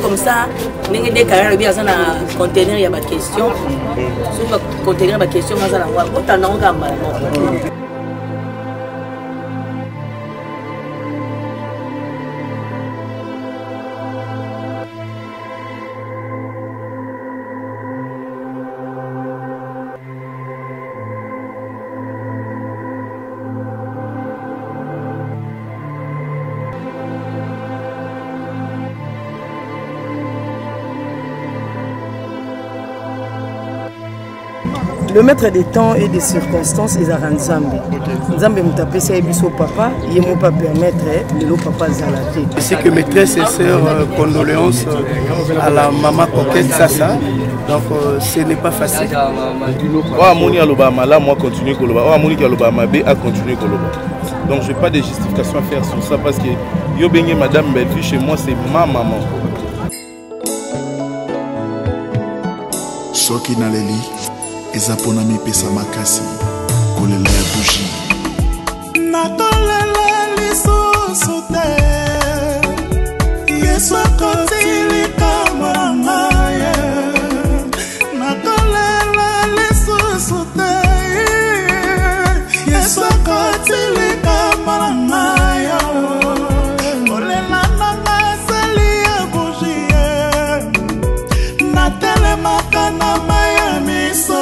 comme ça, nous des carrières bien dans conteneur il y a pas de question. Sur le conteneur pas question dans la voie. Autant non gamba. Le maître des temps et des circonstances est à Nzambe. Nzambe m'a tapé ça et biso papa, il ne m'a pas permettre le papa Zalaté. C'est que maîtresse et sœurs condoléances à la maman coquette Sassa. Donc ce n'est pas facile. Moi continue à continuer. Donc je n'ai pas de justification à faire sur ça parce que yo benye madame Bellevue chez moi c'est ma maman. Soki naleli ezapona mipesa makasi kolela ya bougie nakolela lisusu te yesu akotilika mwana ye nakolela lisusu te yesu akotilika mwana ye kolela nanga ezali ya bougie natelemaka na maya miso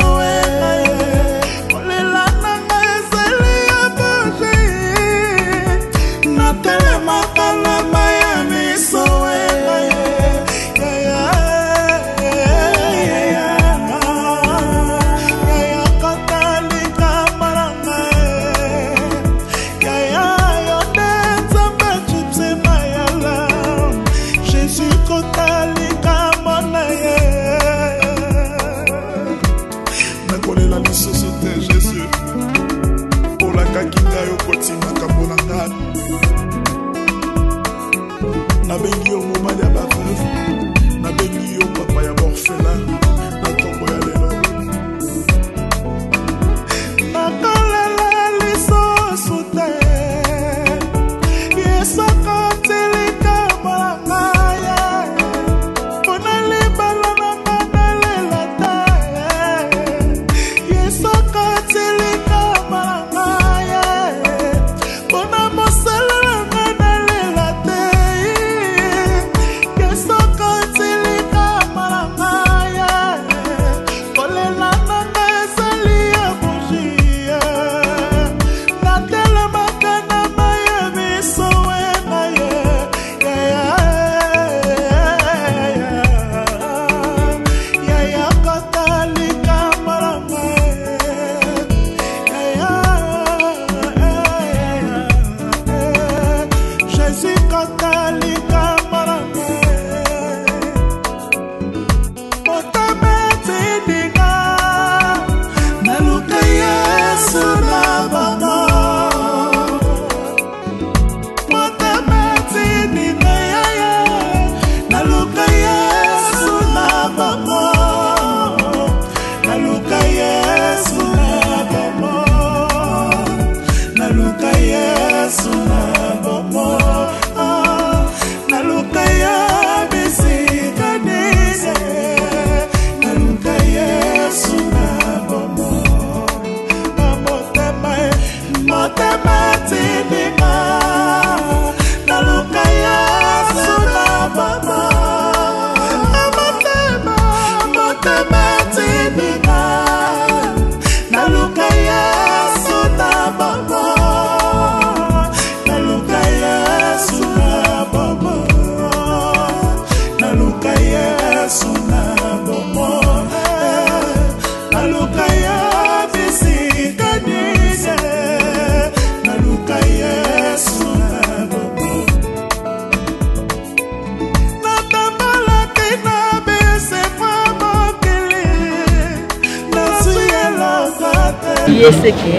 yeseke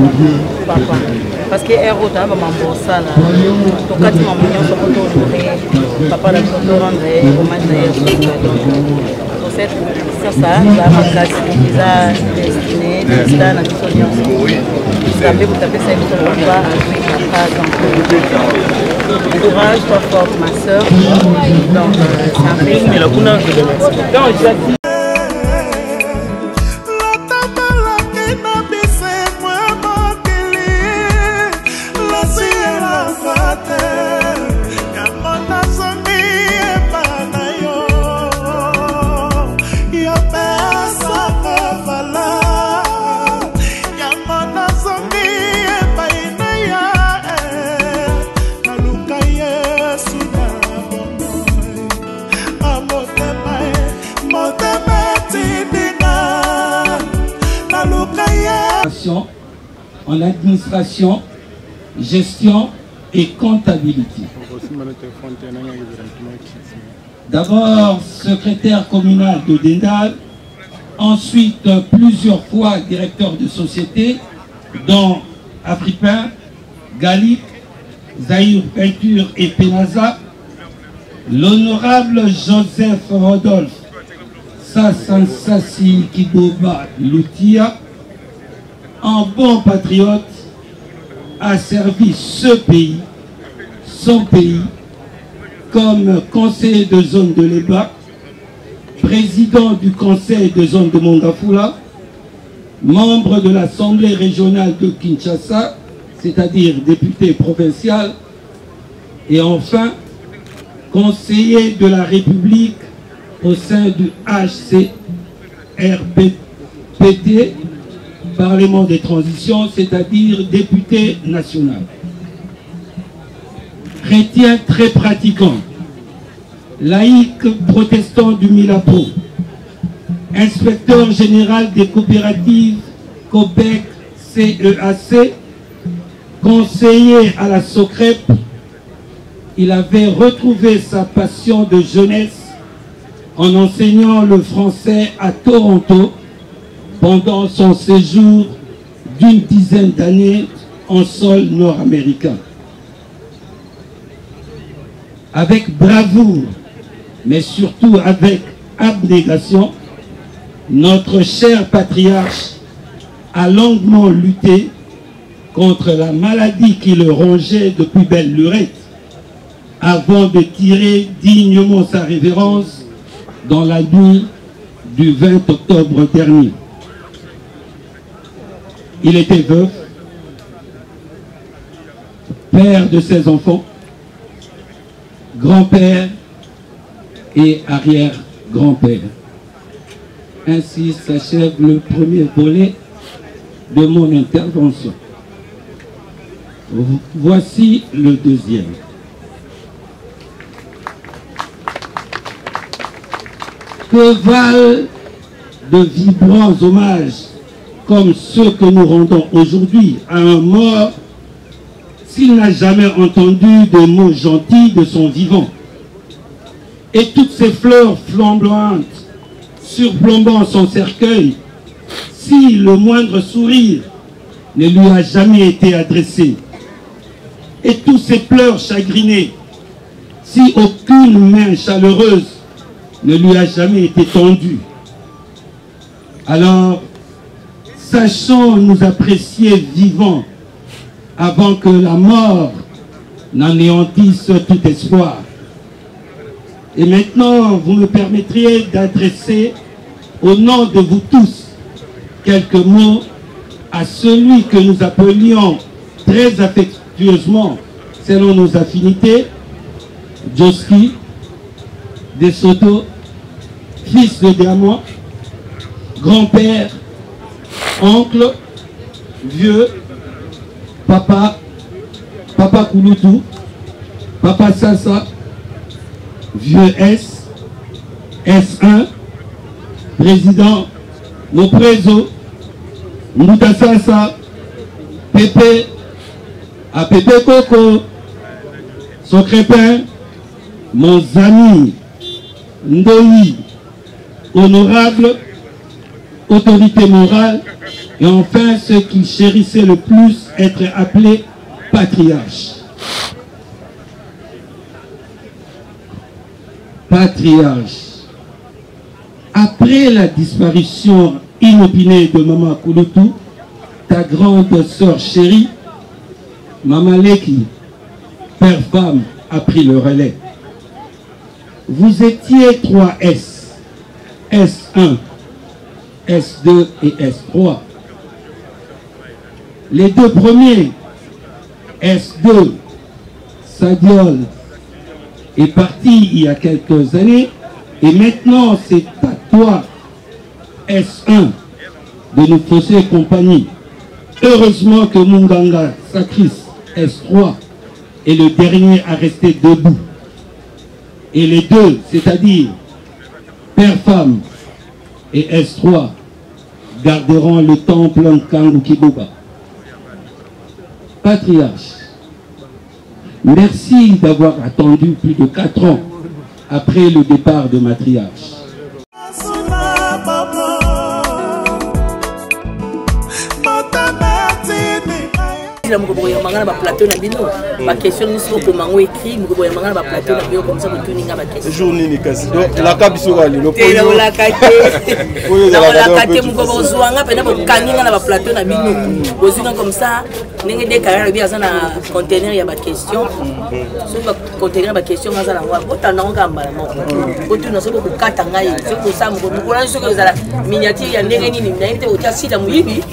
papa parce que ero ta ba mambosala to kati mamu nyonso ko to papa na to rendre hommage na yeso donc cette ça va makasi za destiné ça na biso nyonso nzambe kutapesa biso papa courage, toi forte ma soeur. Donc ça fait mais la kuna donc en administration, gestion et comptabilité. D'abord secrétaire communal de Dendal, ensuite plusieurs fois directeur de société, dont Afripain, Galip, Zahir Peinture et Penaza, l'honorable Joseph Rodolphe Sassansassi Kiboba Loutia, en bon patriote, a servi ce pays, son pays, comme conseiller de zone de l'Eba, président du conseil de zone de Mongafula, membre de l'Assemblée régionale de Kinshasa, c'est-à-dire député provincial, et enfin, conseiller de la République au sein du HCRPT, Parlement des transitions, c'est-à-dire député national. Chrétien très pratiquant, laïque protestant du Milapo, inspecteur général des coopératives COPEC CEAC, conseiller à la SOCREP, il avait retrouvé sa passion de jeunesse en enseignant le français à Toronto pendant son séjour d'une dizaine d'années en sol nord-américain. Avec bravoure, mais surtout avec abnégation, notre cher patriarche a longuement lutté contre la maladie qui le rongeait depuis belle lurette, avant de tirer dignement sa révérence dans la nuit du 20 octobre dernier. Il était veuf, père de ses enfants, grand-père et arrière-grand-père. Ainsi s'achève le premier volet de mon intervention. Voici le deuxième. Que valent de vibrants hommages comme ceux que nous rendons aujourd'hui à un mort s'il n'a jamais entendu des mots gentils de son vivant? Et toutes ces fleurs flamboyantes surplombant son cercueil, si le moindre sourire ne lui a jamais été adressé, et tous ces pleurs chagrinés, si aucune main chaleureuse ne lui a jamais été tendue, alors sachons nous apprécier vivants avant que la mort n'anéantisse tout espoir. Et maintenant, vous me permettriez d'adresser au nom de vous tous quelques mots à celui que nous appelions très affectueusement, selon nos affinités, Joski de Soto, fils de Diamant, grand-père, oncle, vieux, papa, papa Kouloutou, papa Sassa, vieux S, S1, président Moprezo, Mouta Sassa, Pépé, à Pépé Coco, son crépin, mon ami Ndoyi, honorable, autorité morale, Et enfin, ceux qui chérissaient le plus être appelés patriarches. Patriarches. Après la disparition inopinée de Maman Kouloutou, ta grande sœur chérie, Maman Leki, père-femme, a pris le relais. Vous étiez 3 S, S1, S2 et S3. Les 2 premiers, S2, Sadiol, est parti il y a quelques années, et maintenant c'est à toi, S1, de nous fausser compagnie. Heureusement que Munganga Sakris, S3, est le dernier à rester debout. Et les 2, c'est-à-dire père-femme et S3, garderont le temple Nkangu Kibuba. Patriarche, merci d'avoir attendu plus de 4 ans après le départ de matriarche. La mangana ba plateau na bino ba question ni soko mango écrit muko boya mangana ba plateau na bino comme ça ko tuninga ba question journée ni kasi donc la kabiso ali le polo la kate muko bozwanga pena ba kaninga na ba plateau na bino bozinga comme ça ndenge de carrière bi azana conteneur ya ba question so ba conteneur ba question azana wa botana ngamba la moko botuna so ko kata ngai so ko sa muko na so ko zala miniature ya ndenge nini na ite otia sida muyibi.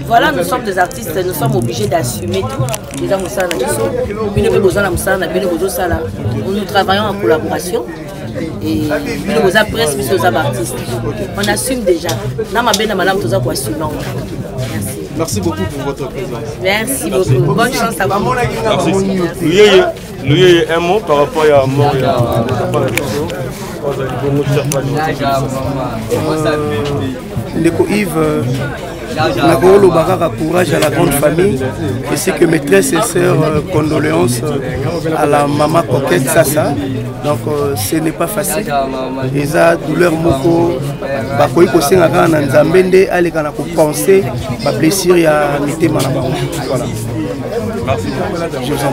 Voilà, nous sommes des artistes, nous sommes obligés d'assumer tout. Nous travaillons en collaboration et nous artistes. On assume déjà. Merci beaucoup pour votre présence. Merci beaucoup. Bonne chance à vous. Nous un mot par rapport à mort. Ndeko Yves, Nagolo Baraka, courage à la grande famille, ainsi que mes très sincères condoléances à la maman Coquette Sassa. Donc ce n'est pas facile. Et ça, douleur moko, bakoyi kosenga kana na nzambende alekana ko penser ba blessure ya mitema na bango. Voilà. Merci. Je vous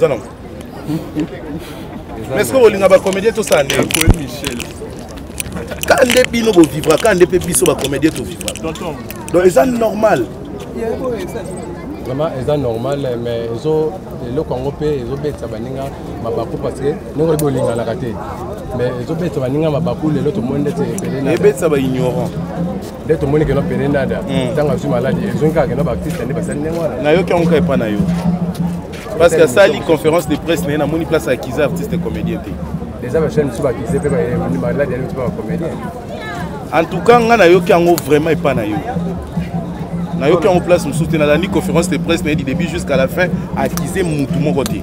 en prie. Mais est-ce que vous avez un comédien tout ça? Michel. Quand des bino vous vivra, quand des pépisos va comédien tout vivra. Donc c'est normal. Vraiment, c'est normal, mais ils ont le Congo pays, ils ont bête ça baninga mabaku parce que nous avons bolinga la raté. Mais ils ont bête ça baninga mabaku le tout le monde est péréna. Les bêtes ça va ignorant. Le tout le monde est péréna. Tant que je suis malade, ils ont qu'à que nos baptistes ne passent pas. Na yo qui on pas na yo. Parce que ça, les conférences de presse, il y a une place à acquise artistes et comédiens. Les chaînes sont acquises, mais malade, il y a comédien. En tout cas, on a vraiment pas na yo. Na yo qui en place, nous soutenons la conférence de presse, du début jusqu'à la fin, acquise tout mon côté.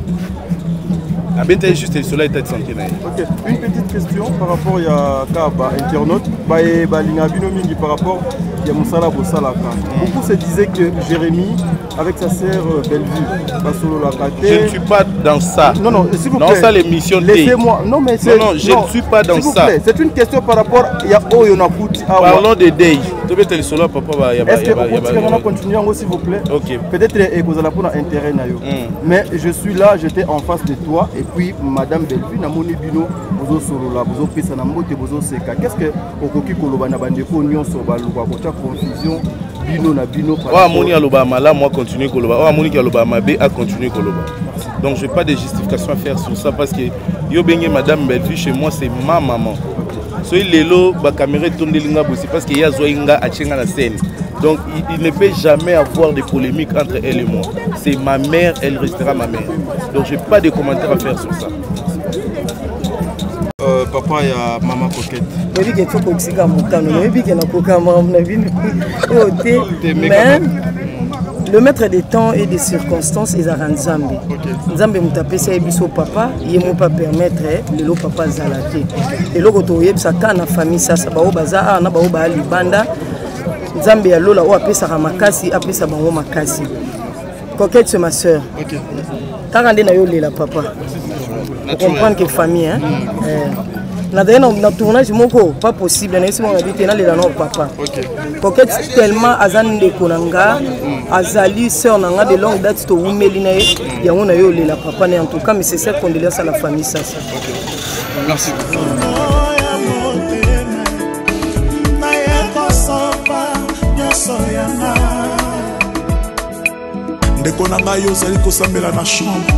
La bête est juste le soleil de santé. Ok, une petite question par rapport à Kaba, internaute, par rapport à Moussala Bossala. Beaucoup se disaient que Jérémy, avec sa sœur Bellevue, je ne suis pas dans ça. Non, non, s'il vous plaît. Dans ça, l'émission. Laissez-moi. Non, mais c'est. Non, je ne suis pas dans ça. C'est une question par rapport à Oyonaputi. Parlons de Day. Est-ce que vous pouvez continuer s'il vous plaît? Ok. Peut-être que vous allez pour intérêt. Mais je suis là, j'étais en face de toi. Et puis, Madame Bellevue, Namoni Bino, vous solo là, vous pissez na moto, vous seka. Qu'est-ce que Okoki Kolobana Bandeko Nyon sur Balouba, confusion, Bino na Bino. Wa Moni Aloba Mala, moi continue Koloba. Wa Moni Aloba Mabe a continué Koloba. Donc je n'ai pas de justification à faire sur ça parce que yo benye Madame Bellevue chez moi c'est ma maman. So il est là, la caméra tourne aussi parce qu'il y a Zoinga à Tchenga la scène. Donc il ne peut jamais avoir de polémique entre elle et moi. C'est ma mère, elle restera ma mère. Donc je n'ai pas de commentaires à faire sur ça. Papa, il y a Maman Coquette. Mais le maître des temps et des circonstances, ils ont Nzambe. Nzambe m'a tapé biso papa, il ne m'a pas permettre le papa zalaté. Et le retour ça quand la famille ça ba o baza na ba o ba libanda. Nzambe ya lola o apesa makasi, apesa bango makasi. Coquette c'est ma sœur. OK. Quand on na yo lela papa. Pour comprendre que famille hein. Na tournage moko pas possible na esi mona dit na lela no papa. OK. Coquette tellement azan de konanga azali sœur nanga de longue date to umeli na yango na yo lela papa ne en tout cas mais c'est cette condoléance à la famille ça. OK. Merci. ndeko na ngai ozali kosambela na chambre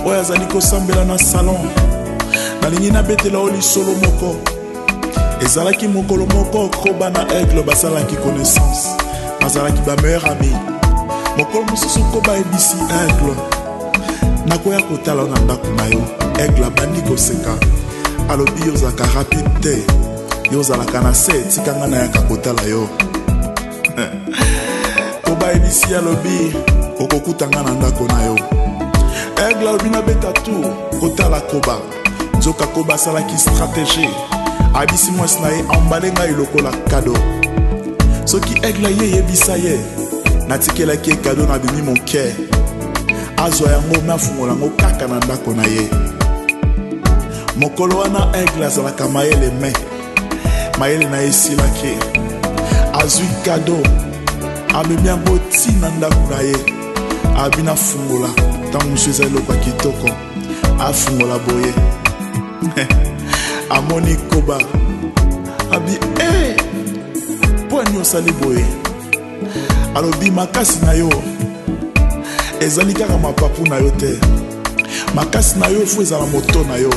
oyo azali kosambela na salon nalingi nabetela o lisolo moko ezalaki mokolo moko koba na aigle basalaki connaissance bazalaki bameilleur ami mokolo mosusu koba ebisi aigle nakoya kotala na ndako na yo aigle abandi koseka alobi yozalaka rapide te yozalaka na se etikanga na yaka kotala yo koba ebisi alobi okokutanga na ndako na yo aigle alobi nabeta tour kotala koba nzoka koba asalaki stratégie abisi mwasi na ye ambale ngai lokola kado soki aigle ye yebisa ye natikelaki ye kado na bimi moke azwa yango me afungola yango kaka na ndako na ye mokolo wana aigle azalaka mayele me mayele na ye esilaki azwi kado amemi yango ntina ndako na ye abi nafungola ntango mosu eza eloko ya kitoko afungola boye amoni koba abi mpo ani osali boye alobi makasi na yo ezali kaka mapapu na yo te makasi na yo fo ezala moto na yo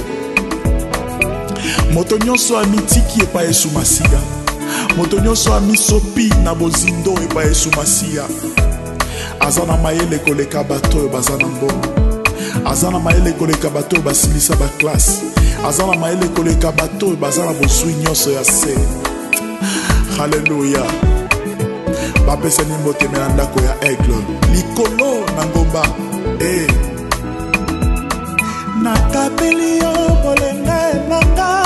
moto nyonso amitiki epai Yesu Masiya moto nyonso amisopi na bozindo epai Yesu Masiya aza na mayele koleka bato oyo baza na mbongo aza na mayele koleka bato oyo basilisa baklase aza na mayele koleka bato oyo baza na bozwi nyonso ya se haleluya bapesani moteme na ndako ya aigle likolo na ngomba nakapeli yo bolenga nanga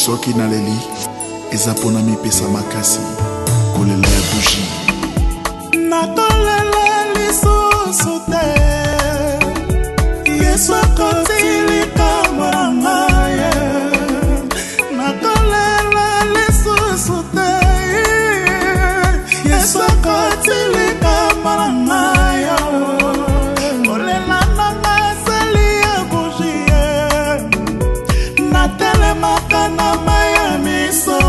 soki naleli eza mpona mipesa makasi kolela ya bushi nakolela lisusu te yesu akotilika mwana ye nakolela lisusu te yesu akotilika mwana yo kolela nanga esali ya bushi ye natelemaka na maya miso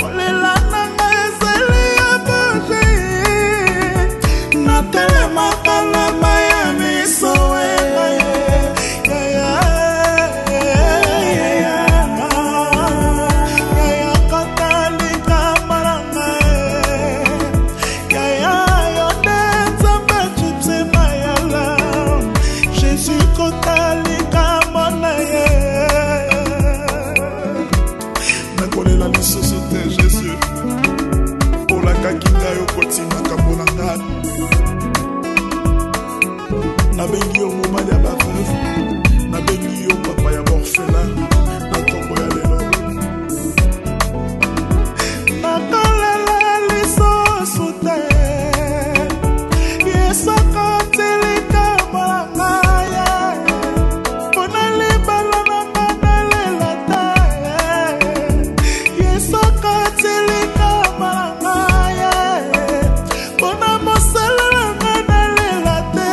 kolela nanga esali ya bushi natelemaka na maya miso nabengi yo mobali ya baveuve nabengi yo papa ya borphelin na ntongo ya lelo nakolela lisusu te yesu akotilika mwana ye mpona libala nanga nalela te yesu akotilika mwana ye mpona mosala nanga nalela te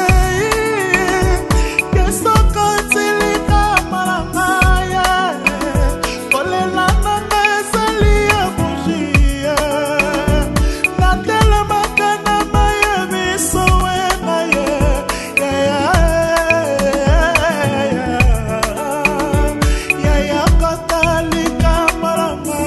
yesu akotilika mwana ye kolela nanga esali ya bushi ye natelemaka na maya miso na ye yaya akotalika mwana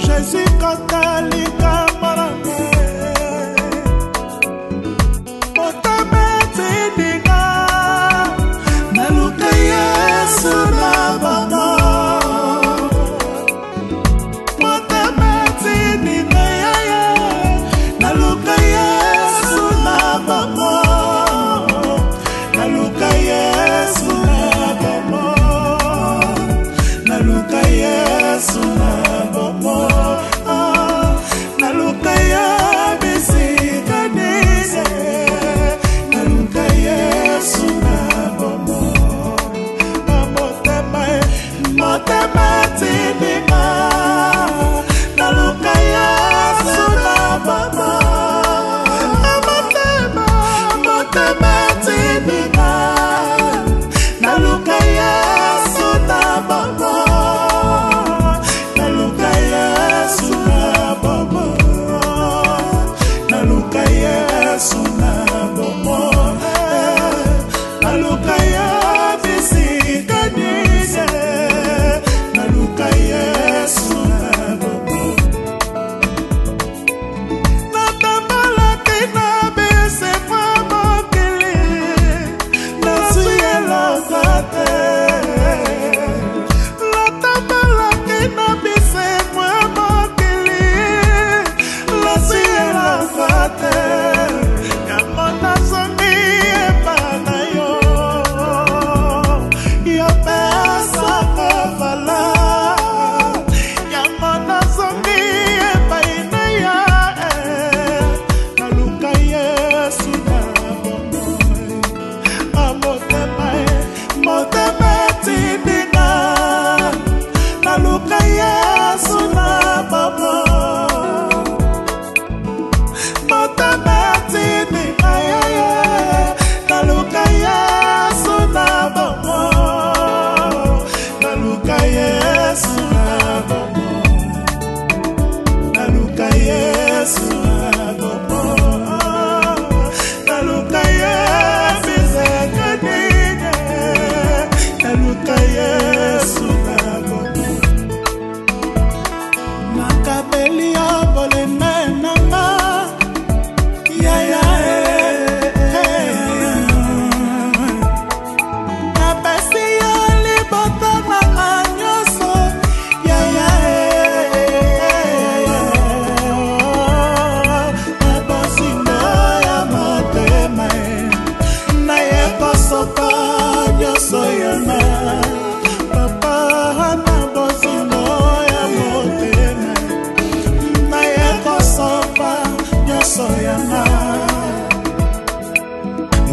jésus kotalika mwana motema etindinga naluka yesu na mama motema etindinga yaya naluka yesu na mama naluka yesu na mama naluka yesu na mama naluka ya bisika nise naluka yesu na mama motema tindinga naluka yesu na mama motema tindinga naluka yesu na mama naluka yesu na mama naluka yesu na mama naluka ya bisika nise naluka yesu na mama natambalaki na bese mwa mokili nasuyelaka te natambalaki na bese mwa mokili nasuyelaka te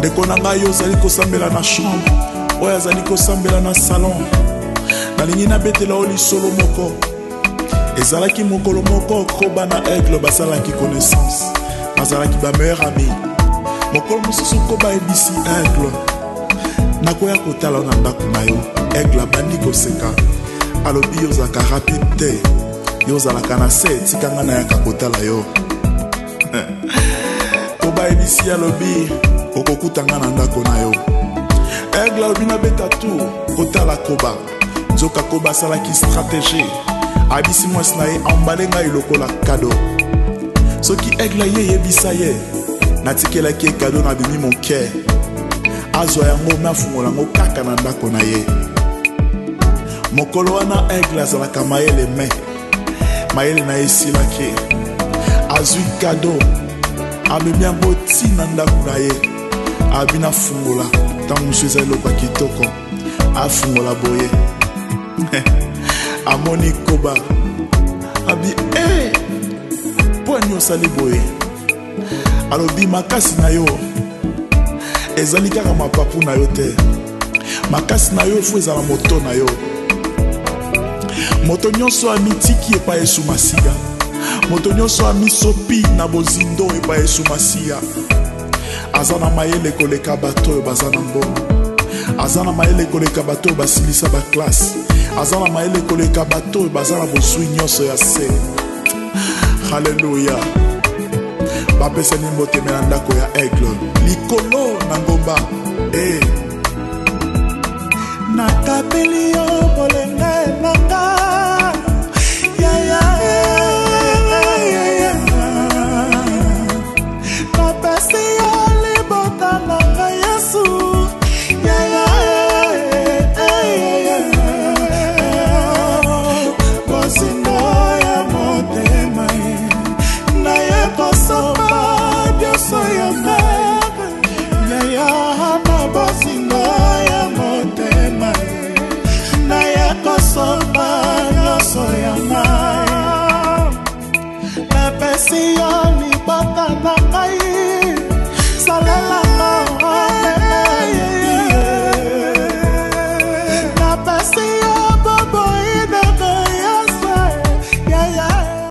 ndeko na ngai ozali kosambela na chambre oyo azali kosambela na salon nalingi nabetela o lisolo moko ezalaki mokolo moko koba na aigle basalaki connaissance bazalaki ba meilleur ami mokolo mosusu koba ebisi aigle nakoya kotala na ndako na yo aigle abandi koseka alobi yozalaka rapide te yozalaka na se etikanga nayaka kotala yo koba ebisi alobi okokutanga na ndako na yo aigle alobi nabeta tour kotala koba nzoka koba asalaki stratégie abisi mwasi na ye ambale ngai lokola kado soki aigle ye yebisa ye natikelaki kado na bimi mon cœur azwa yango mafungola yango kaka na ndako na ye mokolo wana aigle azalaka mayele me mayele na ye esilaki azwi kado amemi yango ntina ndako na ye abina fungola ntango mosu eza eloko ya kitoko afungola boye amoni koba abi mpo ani osali boye alobi makasi na yo ezali kaka mapapu na yo te makasi na yo efo ezala moto na yo moto nyonso amitiki epai esu masiya moto nyonso amisopi na bozindo epai esu masiya aza na mayele koleka bato oyo baza na mbongo aza na mayele koleka bato oyo basilisa baklase aza na mayele koleka bato oyo baza na bozwi nyonso ya se halleluya bapesani mboteme na ndako ya aigle likolo na ngomba nakapeli yo